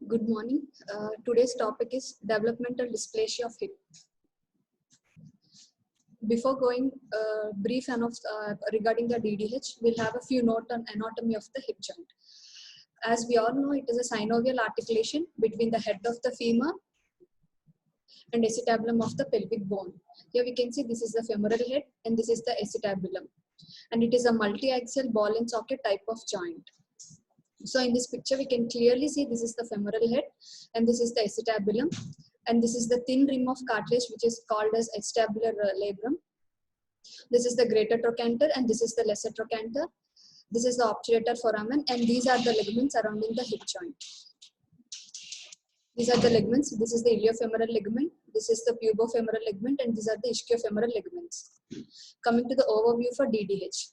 Good morning. Today's topic is developmental dysplasia of hip. Before going brief regarding the DDH, we'll have a few notes on anatomy of the hip joint. As we all know, it is a synovial articulation between the head of the femur and acetabulum of the pelvic bone. Here we can see this is the femoral head and this is the acetabulum. And it is a multi-axial ball and socket type of joint. So in this picture, we can clearly see this is the femoral head and this is the acetabulum. And this is the thin rim of cartilage which is called as acetabular labrum. This is the greater trochanter and this is the lesser trochanter. This is the obturator foramen and these are the ligaments surrounding the hip joint. These are the ligaments. This is the iliofemoral ligament. This is the pubofemoral ligament and these are the ischiofemoral ligaments. Coming to the overview for DDH.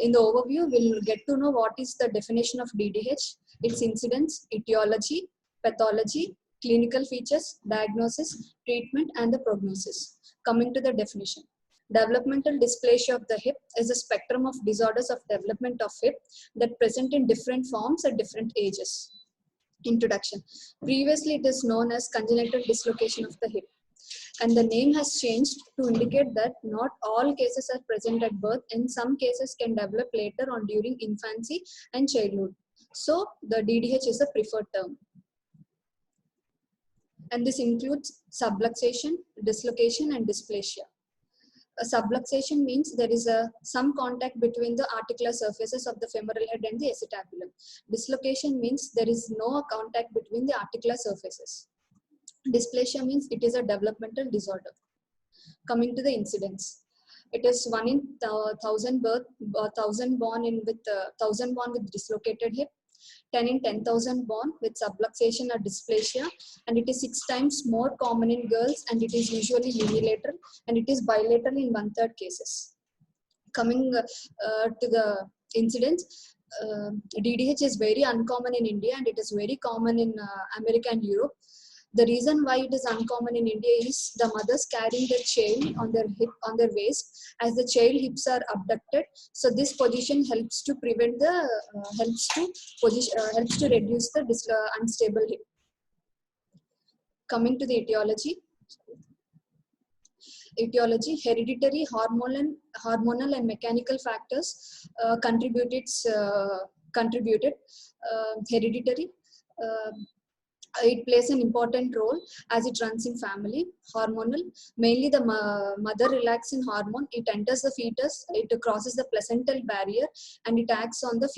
In the overview, we'll get to know what is the definition of DDH, its incidence, etiology, pathology, clinical features, diagnosis, treatment, and the prognosis. Coming to the definition. Developmental dysplasia of the hip is a spectrum of disorders of development of hip that present in different forms at different ages. Introduction. Previously, it is known as congenital dislocation of the hip. And the name has changed to indicate that not all cases are present at birth and some cases can develop later on during infancy and childhood. So the DDH is the preferred term. And this includes subluxation, dislocation and dysplasia. A subluxation means there is some contact between the articular surfaces of the femoral head and the acetabulum. Dislocation means there is no contact between the articular surfaces. Dysplasia means it is a developmental disorder. Coming to the incidence, it is 1 in 1,000 born with dislocated hip, 10 in 10,000 born with subluxation or dysplasia, and it is 6 times more common in girls, and it is usually unilateral, and it is bilateral in 1/3 cases. Coming to the incidence, DDH is very uncommon in India, and it is very common in America and Europe. The reason why it is uncommon in India is the mothers carrying their child on their hip, on their waist, as the child hips are abducted. So this position helps to prevent the helps to reduce the unstable hip. Coming to the etiology. Etiology, hereditary, hormonal and mechanical factors contributed. Hereditary. It plays an important role as it runs in family. Hormonal, mainly the mother relaxin hormone, it enters the fetus, it crosses the placental barrier and it acts on the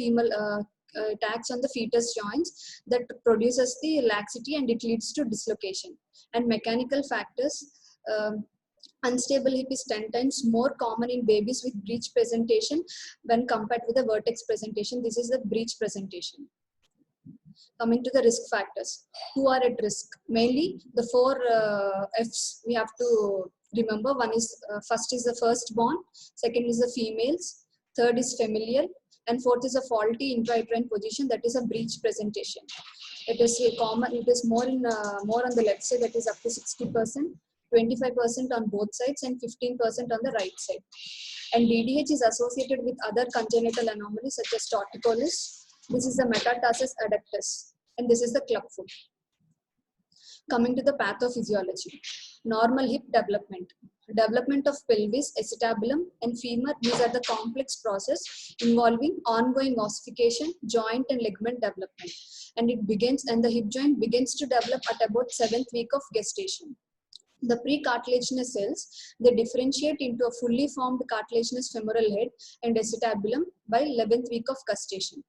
fetus joints that produces the laxity and it leads to dislocation. And mechanical factors, unstable hip is 10 times more common in babies with breech presentation when compared with the vertex presentation. This is the breech presentation. Coming to the risk factors, who are at risk? Mainly the 4 F's we have to remember. One is first is the firstborn, second is the females, third is familial, and fourth is a faulty intrauterine position, that is a breech presentation. It is common. It is more on the left side, that is up to 60%, 25% on both sides, and 15% on the right side. And DDH is associated with other congenital anomalies such as torticollis. This is the metatarsus adductus, and this is the clubfoot. Coming to the pathophysiology, normal hip development. Development of pelvis, acetabulum, and femur, these are the complex process involving ongoing ossification, joint and ligament development. And the hip joint begins to develop at about 7th week of gestation. The precartilaginous cells, they differentiate into a fully formed cartilaginous femoral head and acetabulum by 11th week of gestation.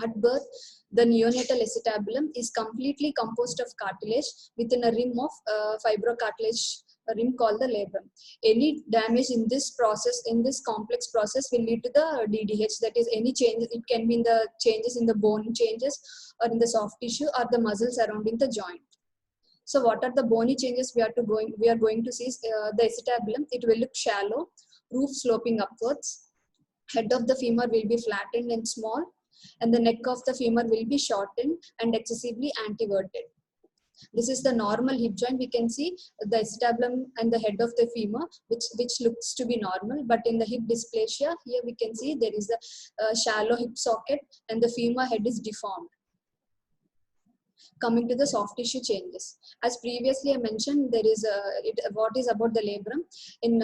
At birth, the neonatal acetabulum is completely composed of cartilage within a rim of fibrocartilage, a rim called the labrum. Any damage in this process, in this complex process, will lead to the DDH. That is, any changes. It can be in the changes in the bone changes, or in the soft tissue, or the muscles surrounding the joint. So, what are the bony changes we are going to see? The acetabulum, it will look shallow, roof sloping upwards. Head of the femur will be flattened and small, and the neck of the femur will be shortened and excessively anteverted. This is the normal hip joint. We can see the acetabulum and the head of the femur, which looks to be normal. But in the hip dysplasia, here we can see there is a shallow hip socket and the femur head is deformed. Coming to the soft tissue changes, as previously I mentioned, there is what is about the labrum. In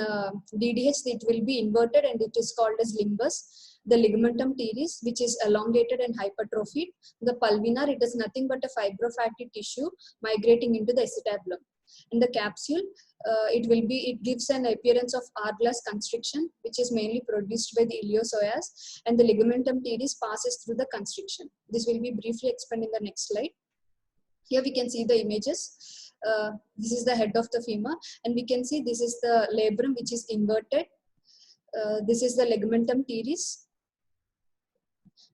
DDH, it will be inverted and it is called as limbus. The ligamentum teres, which is elongated and hypertrophied. The pulvinar, it is nothing but a fibrofatty tissue migrating into the acetabulum. In the capsule, it gives an appearance of hourglass constriction, which is mainly produced by the iliopsoas, and the ligamentum teres passes through the constriction. This will be briefly explained in the next slide. Here we can see the images. This is the head of the femur, and we can see this is the labrum, which is inverted. This is the ligamentum teres,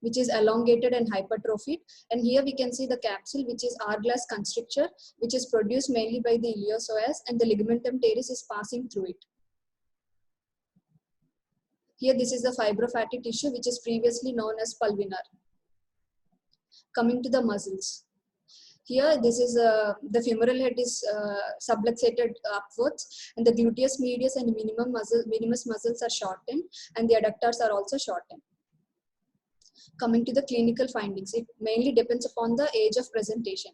which is elongated and hypertrophied. And here we can see the capsule, which is hourglass constrictor, which is produced mainly by the iliopsoas, and the ligamentum teres is passing through it. Here, this is the fibrofatty tissue, which is previously known as pulvinar. Coming to the muscles. Here, this is the femoral head is subluxated upwards, and the gluteus medius and minimus muscles are shortened, and the adductors are also shortened. Coming to the clinical findings, it mainly depends upon the age of presentation.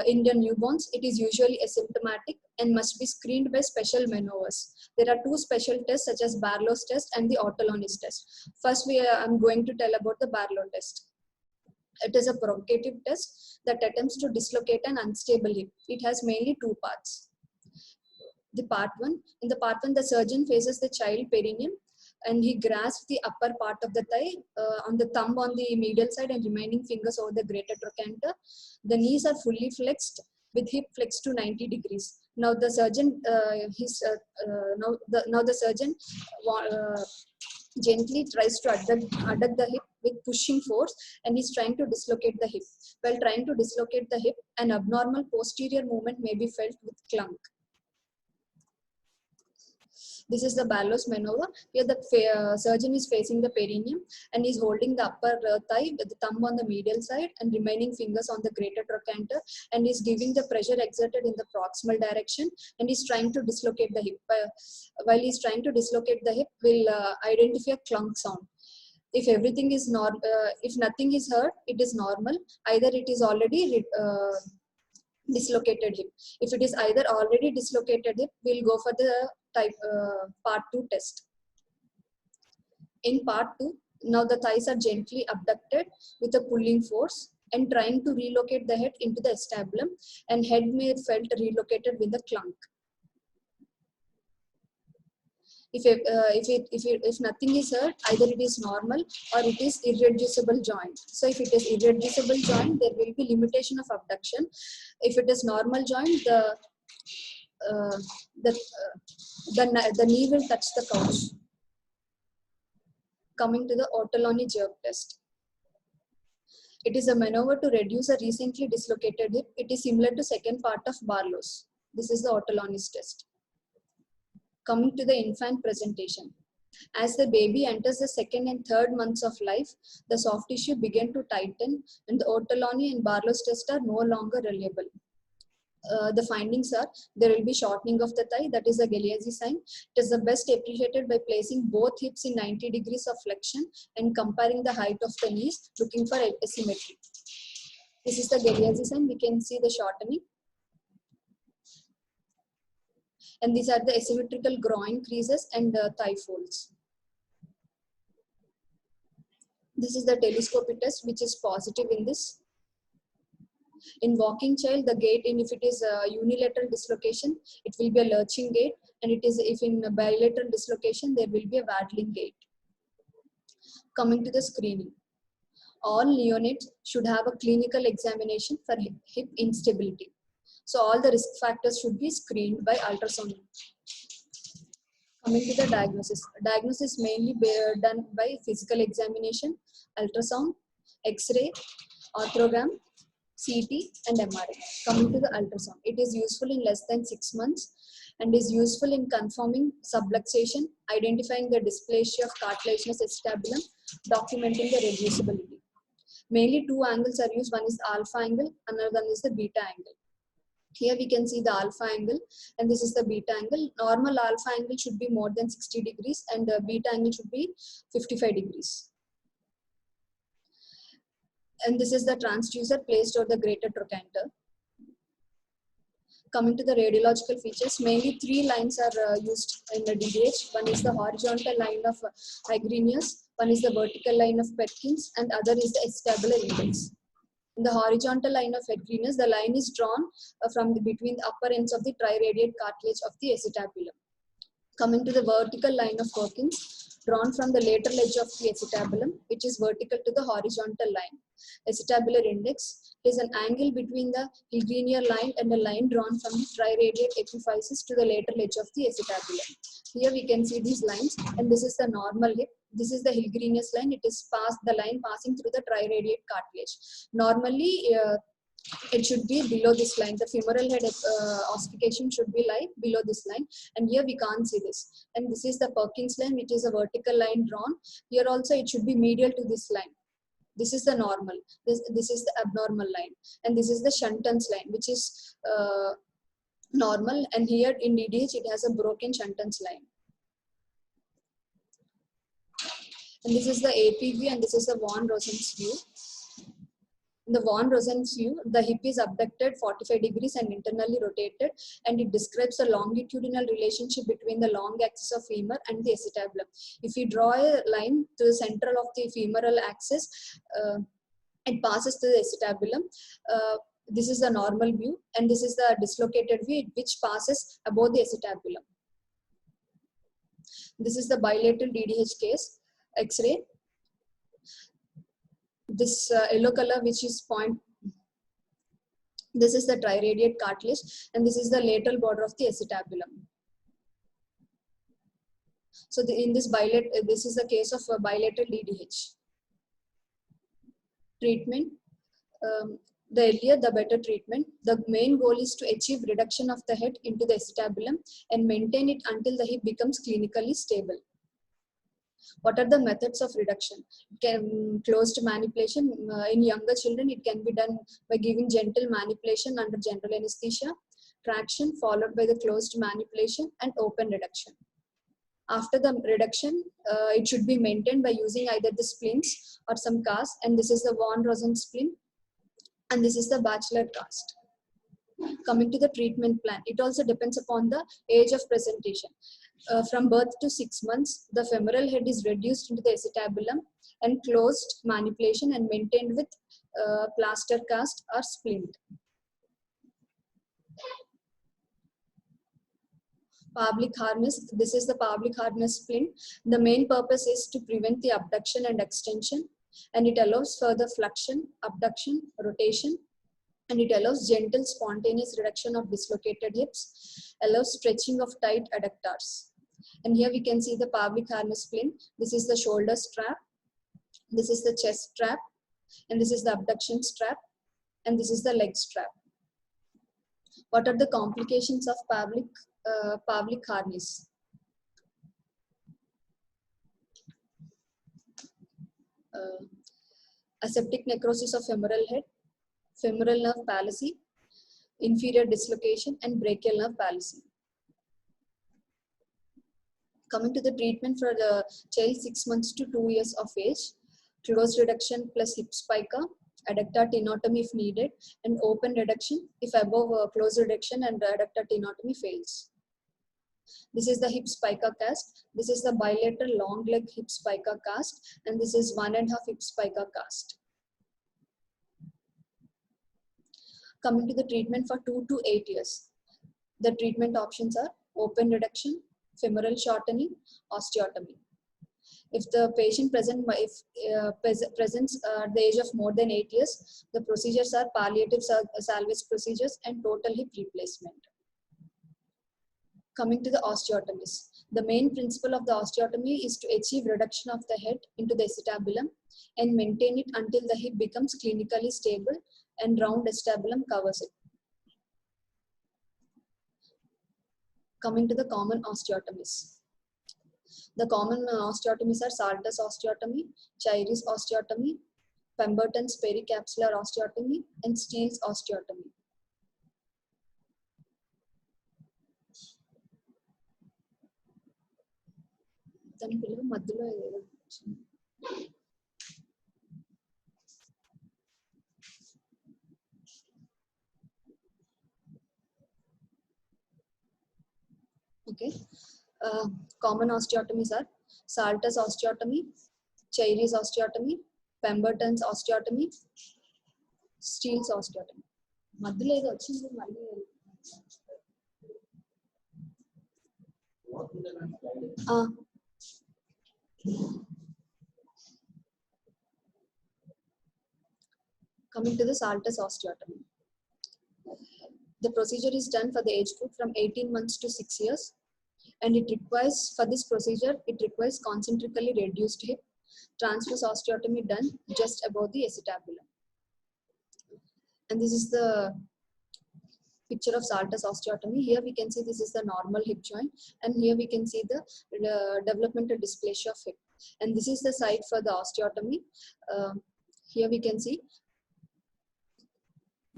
In the newborns, it is usually asymptomatic and must be screened by special maneuvers. There are two special tests such as Barlow's test and the Ortolani's test. First, I'm going to tell about the Barlow test. It is a provocative test that attempts to dislocate an unstable hip. It has mainly two parts. In the part one, the surgeon faces the child perineum and he grasps the upper part of the thigh on the thumb on the medial side and remaining fingers over the greater trochanter. The knees are fully flexed with hip flexed to 90 degrees. Now the surgeon, gently tries to adduct the hip with pushing force, and he's trying to dislocate the hip. While trying to dislocate the hip, an abnormal posterior movement may be felt with clunk. This is the Barlow's maneuver. Here the surgeon is facing the perineum and is holding the upper thigh with the thumb on the medial side and remaining fingers on the greater trochanter, and is giving the pressure exerted in the proximal direction, and is trying to dislocate the hip. While he is trying to dislocate the hip, will identify a clunk sound. If everything is normal, if nothing is heard, it is normal. Either it is already dislocated hip. If it is either already dislocated hip, we'll go for the part 2 test. In part 2, now the thighs are gently abducted with a pulling force and trying to relocate the head into the acetabulum, and head may be felt relocated with a clunk. If nothing is heard, either it is normal or it is irreducible joint. So if it is irreducible joint, there will be limitation of abduction. If it is normal joint, the knee will touch the couch. Coming to the Ortolani jerk test. It is a maneuver to reduce a recently dislocated hip. It is similar to second part of Barlow's. This is the Ortolani's test. Coming to the infant presentation. As the baby enters the second and third months of life, the soft tissue begin to tighten, and the Ortolani and Barlow's test are no longer reliable. The findings are, there will be shortening of the thigh, that is a Galeazzi sign. It is the best appreciated by placing both hips in 90 degrees of flexion and comparing the height of the knees, looking for asymmetry. This is the Galeazzi sign. We can see the shortening. And these are the asymmetrical groin creases and thigh folds. This is the telescopy test, which is positive in this. In walking child, the gait, and if it is a unilateral dislocation, it will be a lurching gait, and it is if in a bilateral dislocation, there will be a waddling gait. Coming to the screening. All neonates should have a clinical examination for hip instability. So all the risk factors should be screened by ultrasound. Coming to the diagnosis. Diagnosis mainly done by physical examination, ultrasound, X-ray, arthrogram, CT and MRI. Coming to the ultrasound. It is useful in less than 6 months and is useful in confirming subluxation, identifying the dysplasia of cartilaginous acetabulum, documenting the reducibility. Mainly two angles are used. One is alpha angle, another one is the beta angle. Here we can see the alpha angle and this is the beta angle. Normal alpha angle should be more than 60 degrees and beta angle should be 55 degrees. And this is the transducer placed over the greater trochanter. Coming to the radiological features, mainly three lines are used in the DDH. One is the horizontal line of Hygrenius, one is the vertical line of Perkins, and other is the acetabular index. In the horizontal line of Hygrenius, the line is drawn from between the upper ends of the triradiate cartilage of the acetabulum. Coming to the vertical line of Perkins, drawn from the lateral edge of the acetabulum, which is vertical to the horizontal line. Acetabular index is an angle between the Hilgrenier line and a line drawn from the triradiate epiphysis to the lateral edge of the acetabulum. Here we can see these lines, and this is the normal hip. This is the Hilgrenius line. It is the line passing through the triradiate cartilage. Normally, it should be below this line. The femoral head ossification should be like below this line, and here we can't see this. And this is the Perkins line, which is a vertical line drawn. Here also it should be medial to this line. This is the normal. This is the abnormal line, and this is the Shunton's line, which is normal. And here in DDH it has a broken Shunton's line. And this is the AP view, and this is the von Rosen's view. In the von Rosen's view, the hip is abducted 45 degrees and internally rotated, and it describes a longitudinal relationship between the long axis of femur and the acetabulum. If we draw a line to the center of the femoral axis, it passes through the acetabulum. This is the normal view, and this is the dislocated view, which passes above the acetabulum. This is the bilateral DDH case, X-ray. This yellow color, which is this is the triradiate cartilage, and this is the lateral border of the acetabulum. So in this this is the case of bilateral DDH. Treatment. The earlier, the better treatment. The main goal is to achieve reduction of the head into the acetabulum and maintain it until the hip becomes clinically stable. What are the methods of reduction? Closed manipulation. In younger children, it can be done by giving gentle manipulation under general anesthesia, traction followed by the closed manipulation, and open reduction. After the reduction, it should be maintained by using either the splints or some cast, and this is the von Rosen splint, and this is the Bachelor cast. Coming to the treatment plan, it also depends upon the age of presentation. From birth to 6 months, the femoral head is reduced into the acetabulum and closed manipulation and maintained with plaster cast or splint. Pavlik harness. This is the Pavlik harness splint. The main purpose is to prevent the abduction and extension, and it allows further flexion, abduction, rotation, and it allows gentle spontaneous reduction of dislocated hips, allows stretching of tight adductors. And here we can see the Pavlik harness splint. This is the shoulder strap, this is the chest strap, and this is the abduction strap, and this is the leg strap. What are the complications of Pavlik harness? Aseptic necrosis of femoral head, femoral nerve palsy, inferior dislocation, and brachial nerve palsy. Coming to the treatment for the child 6 months to 2 years of age, closed reduction plus hip spica, adductor tenotomy if needed, and open reduction if above closed reduction and adductor tenotomy fails. This is the hip spica cast. This is the bilateral long leg hip spica cast, and this is 1.5 hip spica cast. Coming to the treatment for 2 to 8 years, the treatment options are open reduction, femoral shortening, osteotomy. If the patient presents at the age of more than 8 years, the procedures are palliative salvage procedures and total hip replacement. Coming to the osteotomies, the main principle of the osteotomy is to achieve reduction of the head into the acetabulum and maintain it until the hip becomes clinically stable and round acetabulum covers it. Coming to the common osteotomies. The common osteotomies are Saltus osteotomy, Chiris osteotomy, Pemberton's pericapsular osteotomy, and Steele's osteotomy. Okay. Common osteotomies are Salter's osteotomy, Cherry's osteotomy, Pemberton's osteotomy, Steele's osteotomy. మధ్యలో ఏదో వచ్చింది మళ్ళీ. Coming to the Salter's osteotomy. The procedure is done for the age group from 18 months to 6 years, and for this procedure, it requires concentrically reduced hip, transverse osteotomy done just above the acetabulum. And this is the picture of Salter's osteotomy. Here we can see this is the normal hip joint, and here we can see the developmental dysplasia of hip. And this is the site for the osteotomy. Here we can see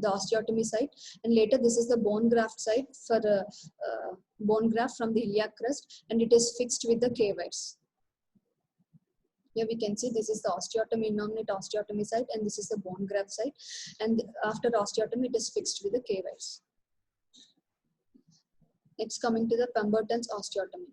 the osteotomy site, and later this is the bone graft site for bone graft from the iliac crest, and it is fixed with the K-wires. Here we can see this is the osteotomy, innominate osteotomy site, and this is the bone graft site, and after osteotomy it is fixed with the K-wires. Next, coming to the Pemberton's osteotomy.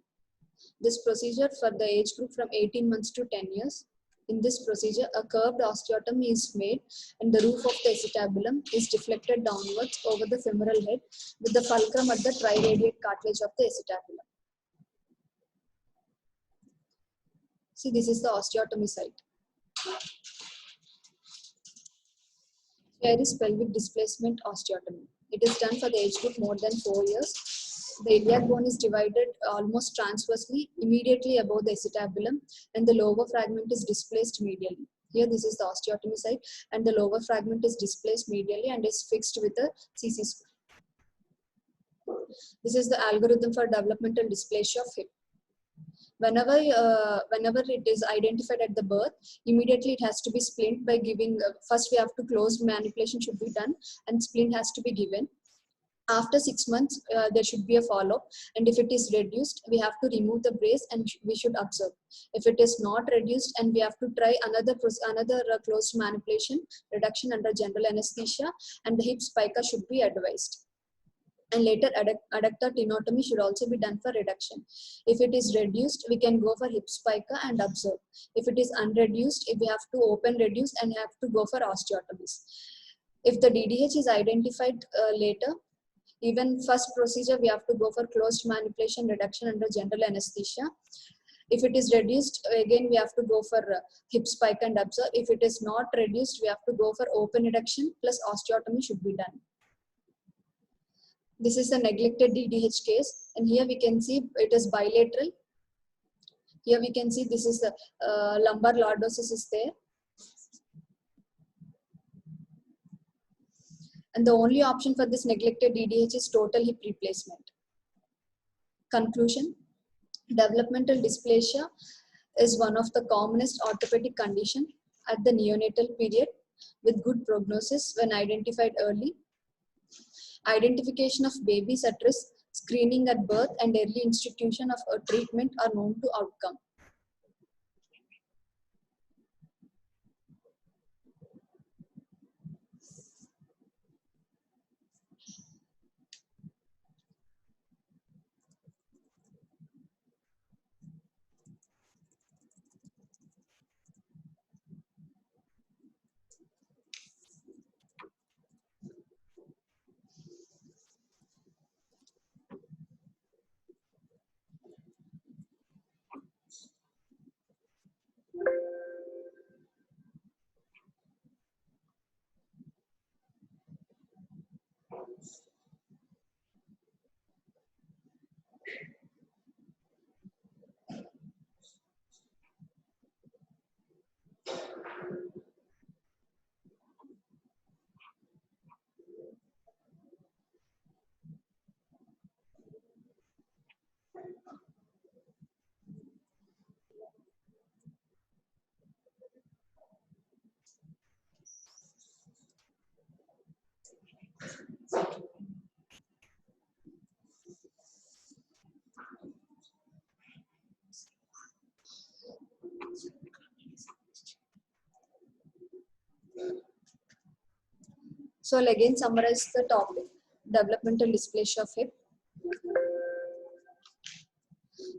This procedure for the age group from 18 months to 10 years. In this procedure, a curved osteotomy is made, and the roof of the acetabulum is deflected downwards over the femoral head with the fulcrum at the triradiate cartilage of the acetabulum. See, this is the osteotomy site. Here is pelvic displacement osteotomy. It is done for the age group more than 4 years. The iliac bone is divided almost transversely immediately above the acetabulum, and the lower fragment is displaced medially. Here this is the osteotomy site, and the lower fragment is displaced medially and is fixed with a CC screw. This is the algorithm for developmental dysplasia of hip. Whenever it is identified at the birth, immediately it has to be splint by giving, first we have to closed manipulation should be done, and splint has to be given. After 6 months, there should be a follow-up, and if it is reduced, we have to remove the brace and we should observe. If it is not reduced, and we have to try another closed manipulation, reduction under general anesthesia, and the hip spica should be advised. And later adductor tenotomy should also be done for reduction. If it is reduced, we can go for hip spica and observe. If it is unreduced, we have to open reduce and have to go for osteotomies. If the DDH is identified later, even first procedure, we have to go for closed manipulation, reduction under general anesthesia. If it is reduced, again we have to go for hip spike and observe. If it is not reduced, we have to go for open reduction plus osteotomy should be done. This is the neglected DDH case, and here we can see it is bilateral. Here we can see this is the lumbar lordosis is there. And the only option for this neglected DDH is total hip replacement. Conclusion: developmental dysplasia is one of the commonest orthopedic condition at the neonatal period with good prognosis when identified early. Identification of babies at risk, screening at birth, and early institution of a treatment are known to outcome. So I'll again summarize the topic: developmental dysplasia of hip.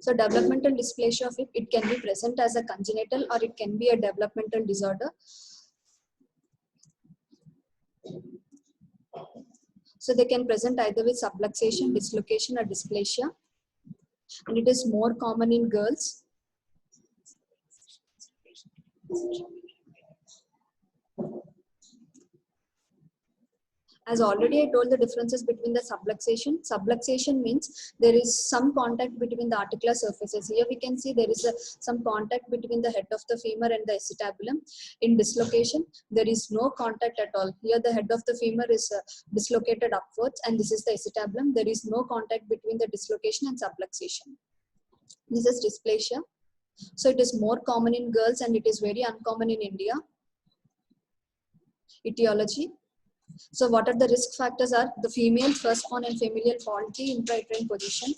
So developmental dysplasia of it can be present as a congenital or it can be a developmental disorder. So they can present either with subluxation, dislocation, or dysplasia, and it is more common in girls. As already I told the differences between the subluxation. Subluxation means there is some contact between the articular surfaces. Here we can see there is some contact between the head of the femur and the acetabulum. In dislocation, there is no contact at all. Here the head of the femur is dislocated upwards and this is the acetabulum. There is no contact between the dislocation and subluxation. This is dysplasia. So it is more common in girls and it is very uncommon in India. Etiology. So what are the risk factors are the female firstborn and familial faulty intrauterine position.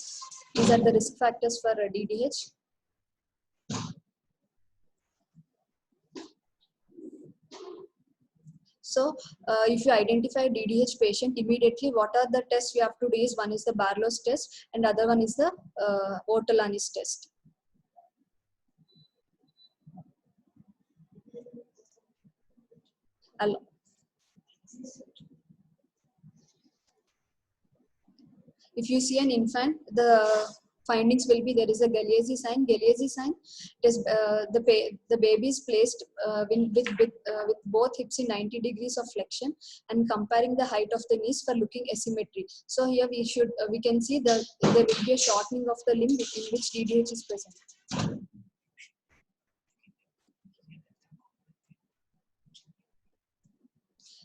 These are the risk factors for DDH. So if you identify DDH patient, immediately what are the tests you have to do is one is the Barlow's test and other one is the Ortolani's test. If you see an infant, the findings will be there is a Galeazzi sign. Galeazzi sign is the baby is placed with both hips in 90 degrees of flexion and comparing the height of the knees for looking asymmetry. So here we can see there will be a shortening of the limb in which DDH is present.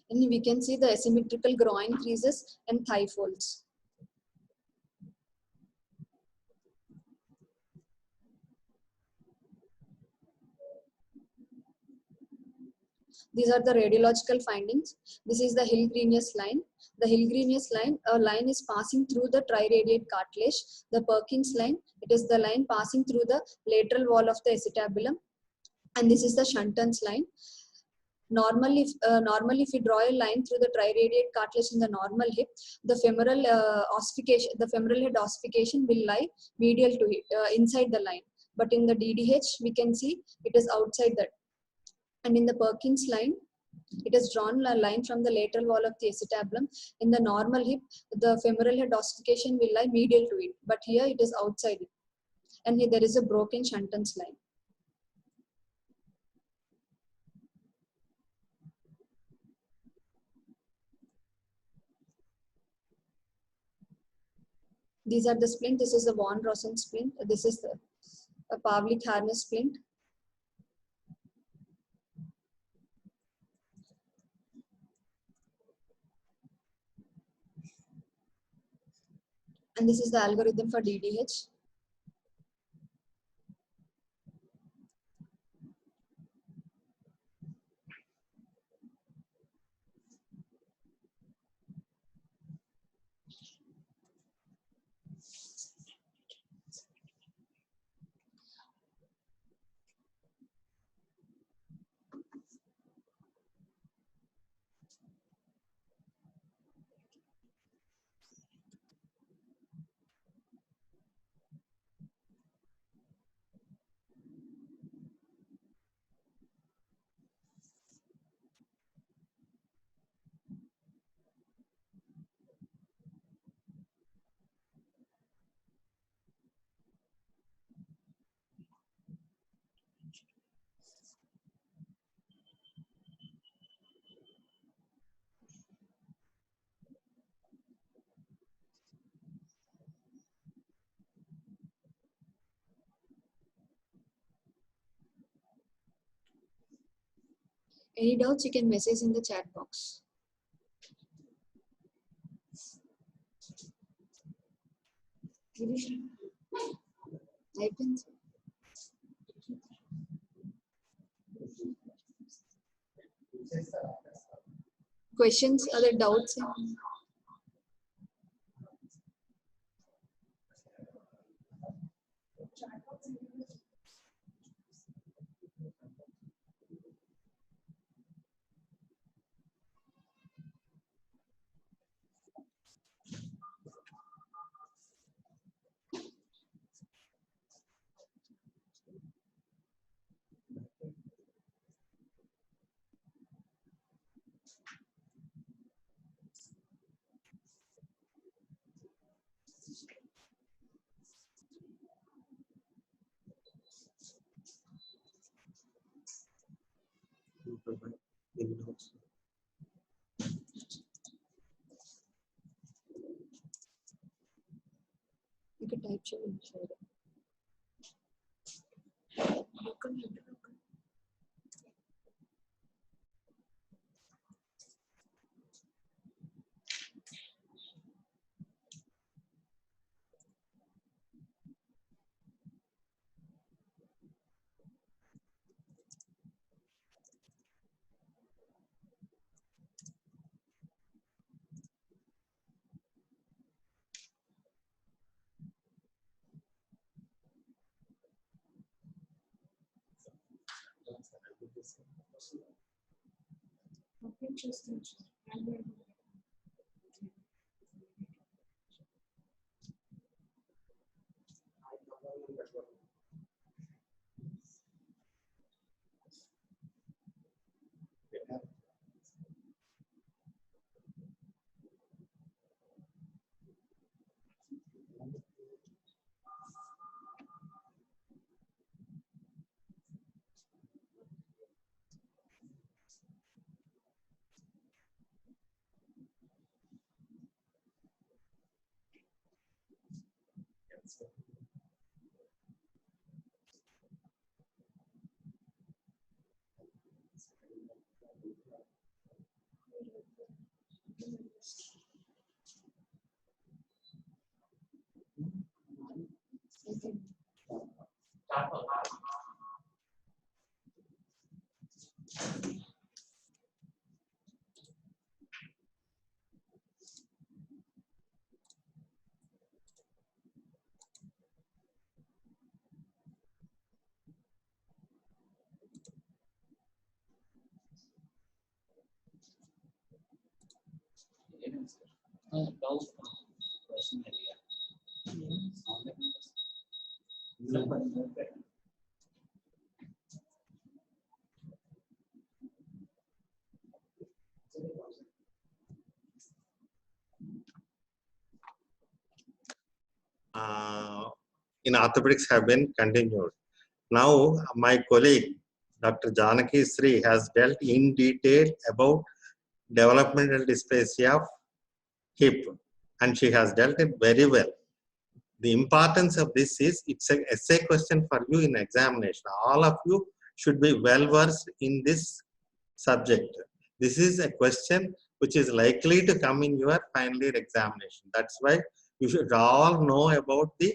And we can see the asymmetrical groin creases and thigh folds. These are the radiological findings. This is the Hill-Grenius line. The Hill-Grenius line, a line is passing through the triradiate cartilage. The Perkins line, it is the line passing through the lateral wall of the acetabulum. And this is the Shunton's line. Normally, if you draw a line through the triradiate cartilage in the normal hip, the femoral ossification, the femoral head ossification will lie medial to it, inside the line. But in the DDH, we can see it is outside that. And in the Perkins line, it has drawn a line from the lateral wall of the acetabulum. In the normal hip, the femoral head ossification will lie medial to it, but here it is outside it. And here there is a broken Shunton's line. These are the splint. This is the von Rosen splint. This is the Pavlik-Harness splint. And this is the algorithm for DDH. Any doubts, you can message in the chat box. Questions, other doubts? ఇక్కడ type చేయండి. In orthopedics have been continued. Now, my colleague, Dr. Janaki Sri, has dealt in detail about developmental dysplasia of hip, and she has dealt it very well. The importance of this is, it's an essay question for you in examination. All of you should be well versed in this subject. This is a question which is likely to come in your final year examination. That's why you should all know about the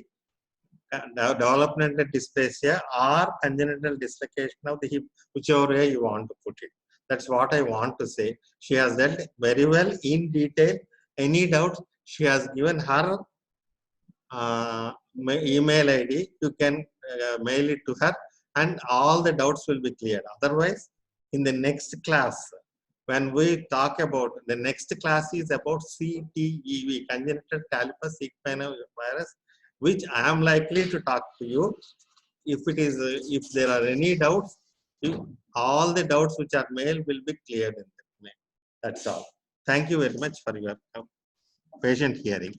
developmental dysplasia or congenital dislocation of the hip, whichever way you want to put it. That's what I want to say. She has dealt very well in detail. Any doubts, she has given her email ID. You can mail it to her and all the doubts will be cleared. Otherwise, in the next class, when we talk about, the next class is about CTEV, congenital talipes equinovirus, which I am likely to talk to you. If it is, if there are any doubts, all the doubts which are mailed will be cleared in that mail. That's all. Thank you very much for your patient hearing.